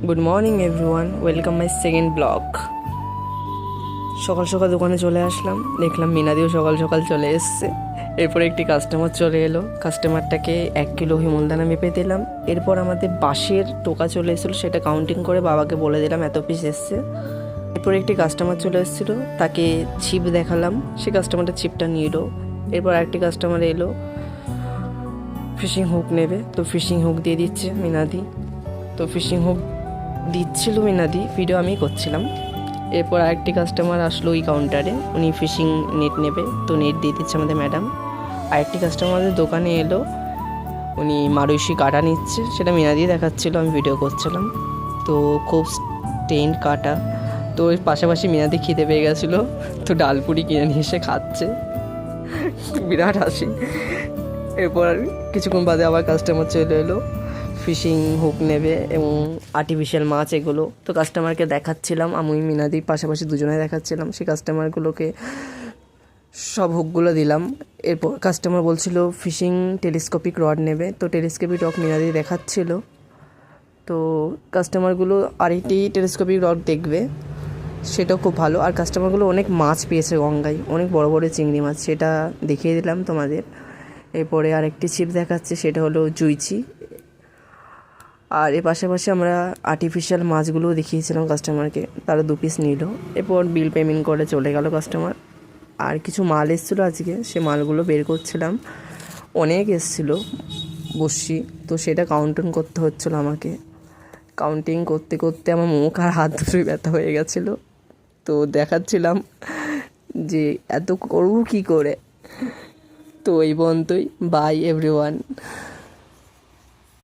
Good morning everyone, welcome my second blog. সকাল সকাল দোকানে চলে আসলাম, দেখলাম মিনাদিও সকাল সকাল চলে এসছে। এরপরে একটি কাস্টমার চলে এলো, কাস্টমারটাকে 1 কিলো হিমলদানা মেপে দিলাম। এরপর আমাদের বাঁশের টোকা চলে এসেছিলো, সেটা কাউন্টিং করে বাবাকে বলে দিলাম এত পিস এসছে। এরপর একটি কাস্টমার চলে এসেছিলো, তাকে ছিপ দেখালাম, সে কাস্টমারটা ছিপটা নিয়ে এলো। এরপর একটি কাস্টমার এলো, ফিশিং হুক নেবে, তো ফিশিং হুক দিয়ে দিচ্ছে মিনাদি। তো ফিশিং হুক দিচ্ছিল মিনাদি, ভিডিও আমি করছিলাম। এরপর আরেকটি কাস্টমার আসলো ওই কাউন্টারে, উনি ফিশিং নেট নেবে, তো নেট দিয়ে দিচ্ছে আমাদের ম্যাডাম। আরেকটি কাস্টমার আমাদের দোকানে এলো, উনি মারুইশি কাটা নিচ্ছে, সেটা মিনাদি দেখাচ্ছিল, আমি ভিডিও করছিলাম। তো খুব স্টেন্ড কাটা, তো ওই পাশাপাশি মিনাদি খিদে পেয়ে গেছিলো, তো ডালপুরি কিনে নিয়ে এসে খাচ্ছে, বিরাট হাসি। এরপর কিছুক্ষণ বাদে আবার কাস্টমার চলে এলো, ফিশিং হুক নেবে এবং আর্টিফিশিয়াল মাছ এগুলো। তো কাস্টমারকে দেখাচ্ছিলাম, আমি মিনাদি পাশাপাশি দুজনে দেখাচ্ছিলাম, সেই কাস্টমারগুলোকে সব হুকগুলো দিলাম। এরপর কাস্টমার বলছিল ফিশিং টেলিস্কোপিক রড নেবে, তো টেলিস্কোপিক রড মিনাদি দেখাচ্ছিল। তো কাস্টমারগুলো আরেকটি টেলিস্কোপিক রড দেখবে, সেটাও খুব ভালো। আর কাস্টমারগুলো অনেক মাছ পেয়েছে গঙ্গায়, অনেক বড় বড় চিংড়ি মাছ, সেটা দেখিয়ে দিলাম তোমাদের। এরপরে আরেকটি ছিপ দেখাচ্ছে, সেটা হলো জুইচি। আর এর পাশাপাশি আমরা আর্টিফিশিয়াল মাছগুলোও দেখিয়েছিলাম কাস্টমারকে, তারা 2 পিস নিল। এরপর বিল পেমেন্ট করে চলে গেল কাস্টমার। আর কিছু মাল এসেছিলো আজকে, সে মালগুলো বের করছিলাম, অনেক এসেছিলো বসি, তো সেটা কাউন্টিং করতে হচ্ছিলো আমাকে। কাউন্টিং করতে করতে আমার মুখ আর হাত দুটোই ব্যথা হয়ে গেছিলো। তো দেখাচ্ছিলাম যে এত করবো কী করে। তো এই পর্যন্তই, বাই এভরিওয়ান।